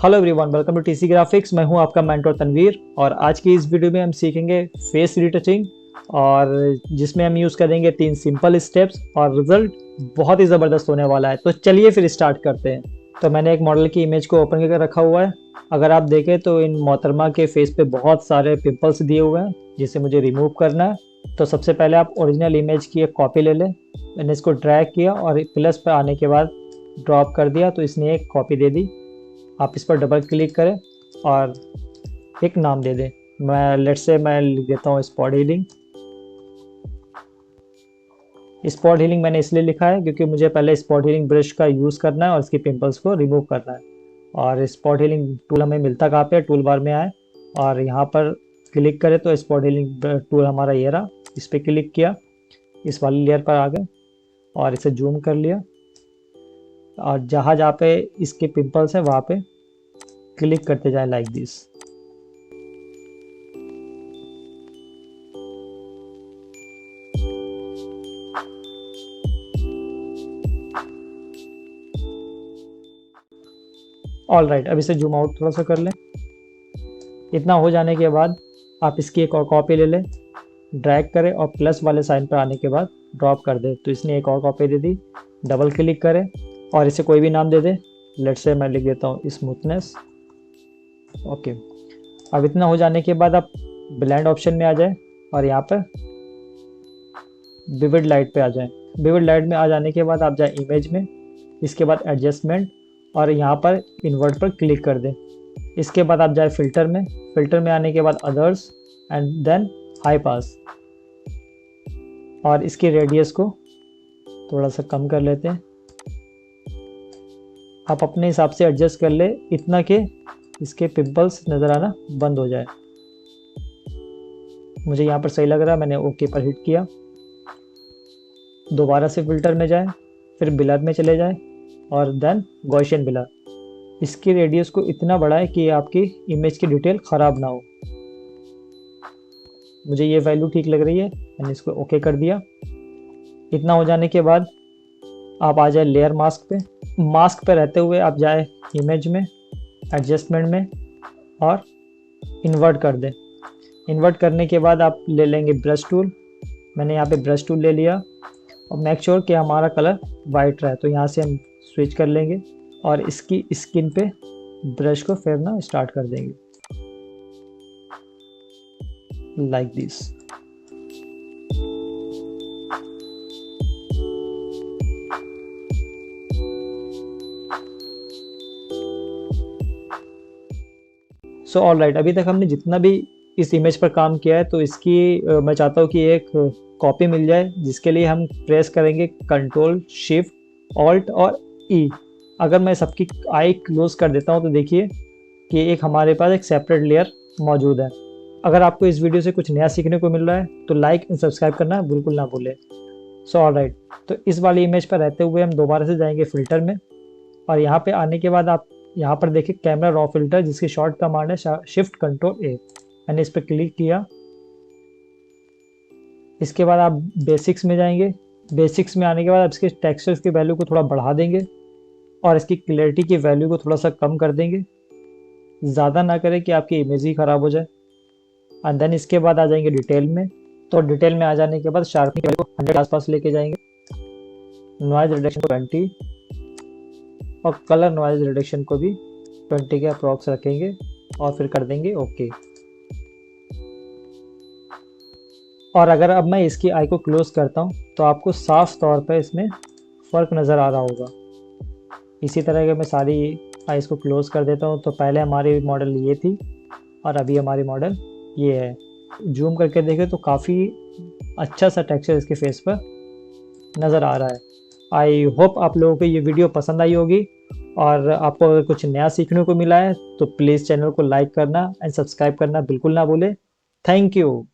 Hello everyone, welcome to TC graphics. मैं हूं आपका मेंटर तनवीर और आज की इस वीडियो में हम सीखेंगे फेस रिटचिंग और जिसमें हम यूज़ करेंगे 3 सिंपल स्टेप्स और रिजल्ट बहुत ही ज़बरदस्त होने वाला है। तो चलिए फिर स्टार्ट करते हैं। तो मैंने एक मॉडल की इमेज को ओपन करके रखा हुआ है। अगर आप देखें तो इन मोहतरमा के फेस पे बहुत सारे पिंपल्स दिए हुए हैं जिसे मुझे रिमूव करना है। तो सबसे पहले आप ओरिजिनल इमेज की एक कॉपी ले लें। मैंने इसको ड्रैग किया और प्लस पे आने के बाद ड्रॉप कर दिया तो इसने एक कॉपी दे दी। आप इस पर डबल क्लिक करें और एक नाम दे दें। मैं लिख देता हूँ स्पॉट हीलिंग। स्पॉट हीलिंग मैंने इसलिए लिखा है क्योंकि मुझे पहले स्पॉट हीलिंग ब्रश का यूज़ करना है और इसके पिंपल्स को रिमूव करना है। और स्पॉट हीलिंग टूल हमें मिलता कहाँ पे है, टूल बार में आए और यहाँ पर क्लिक करें तो स्पॉट हीलिंग टूल हमारा ये रहा। इस पर क्लिक किया, इस वाली लेयर पर आ गए और इसे जूम कर लिया और जहाँ जहाँ पे इसके पिंपल्स हैं वहाँ पे क्लिक करते जाए लाइक दिस। ऑल राइट, अब इसे जूम आउट थोड़ा सा कर लें। इतना हो जाने के बाद आप इसकी एक और कॉपी ले लें, ड्रैग करें और प्लस वाले साइन पर आने के बाद ड्रॉप कर दें तो इसने एक और कॉपी दे दी। डबल क्लिक करें और इसे कोई भी नाम दे दें। लेट्स से मैं लिख देता हूँ स्मूथनेस। ओके, अब इतना हो जाने के बाद आप ब्लेंड ऑप्शन में आ जाए और यहाँ पर विविड लाइट पे आ जाएं। विविड लाइट में आ जाने के बाद आप जाए इमेज में, इसके बाद एडजस्टमेंट और यहाँ पर इन्वर्ट पर क्लिक कर दें। इसके बाद आप जाए फिल्टर में, फिल्टर में आने के बाद others and then high pass और इसकी रेडियस को थोड़ा सा कम कर लेते हैं। आप अपने हिसाब से एडजस्ट कर ले इतना कि इसके पिंपल्स नज़र आना बंद हो जाए। मुझे यहाँ पर सही लग रहा है, मैंने ओके पर हिट किया। दोबारा से फिल्टर में जाए, फिर ब्लर में चले जाए और देन गॉसियन ब्लर। इसकी रेडियस को इतना बढ़ाएं कि आपकी इमेज की डिटेल ख़राब ना हो। मुझे ये वैल्यू ठीक लग रही है, मैंने इसको ओके कर दिया। इतना हो जाने के बाद आप आ जाए लेयर मास्क पे। मास्क पे रहते हुए आप जाए इमेज में, एडजस्टमेंट में और इन्वर्ट कर दें। इन्वर्ट करने के बाद आप ले लेंगे ब्रश टूल। मैंने यहाँ पे ब्रश टूल ले लिया और मेक श्योर कि हमारा कलर वाइट रहे। तो यहाँ से हम स्विच कर लेंगे और इसकी स्किन पे ब्रश को फेरना स्टार्ट कर देंगे like this. So all right, अभी तक हमने जितना भी इस इमेज पर काम किया है तो इसकी मैं चाहता हूँ कि एक कॉपी मिल जाए, जिसके लिए हम प्रेस करेंगे कंट्रोल शिफ्ट ऑल्ट और ई। अगर मैं सबकी आई क्लोज कर देता हूँ तो देखिए कि एक हमारे पास एक सेपरेट लेयर मौजूद है। अगर आपको इस वीडियो से कुछ नया सीखने को मिल रहा है तो लाइक एंड सब्सक्राइब करना बिल्कुल ना भूलें। सो ऑल राइट, तो इस वाली इमेज पर रहते हुए हम दोबारा से जाएंगे फिल्टर में और यहाँ पे आने के बाद आप यहाँ पर देखिए कैमरा रॉ फिल्टर, जिसकी शॉर्ट कमांड है शिफ्ट कंट्रोल ए। मैंने इस पर क्लिक किया। इसके बाद आप बेसिक्स में जाएंगे। बेसिक्स में आने के बाद आप इसके टेक्सचर्स की वैल्यू को थोड़ा बढ़ा देंगे और इसकी क्लैरिटी की वैल्यू को थोड़ा सा कम कर देंगे। ज़्यादा ना करें कि आपकी इमेज ही ख़राब हो जाए। एंड देन इसके बाद आ जाएंगे डिटेल में। तो डिटेल में आ जाने के बाद शार्पनिंग की वैल्यू को 100 के आसपास लेके जाएंगे। नॉइज रिडक्शन को 20 और कलर नॉइज रिडक्शन को भी 20 के अप्रॉक्स रखेंगे और फिर कर देंगे ओके। और अगर अब मैं इसकी आई को क्लोज करता हूँ तो आपको साफ तौर पर इसमें फ़र्क नज़र आ रहा होगा। इसी तरह के मैं सारी आईज को क्लोज कर देता हूँ। तो पहले हमारी मॉडल ये थी और अभी हमारी मॉडल ये है। जूम करके देखें तो काफ़ी अच्छा सा टेक्सचर इसके फेस पर नज़र आ रहा है। आई होप आप लोगों को ये वीडियो पसंद आई होगी और आपको अगर कुछ नया सीखने को मिला है तो प्लीज़ चैनल को लाइक करना एंड सब्सक्राइब करना बिल्कुल ना भूलें। Thank you.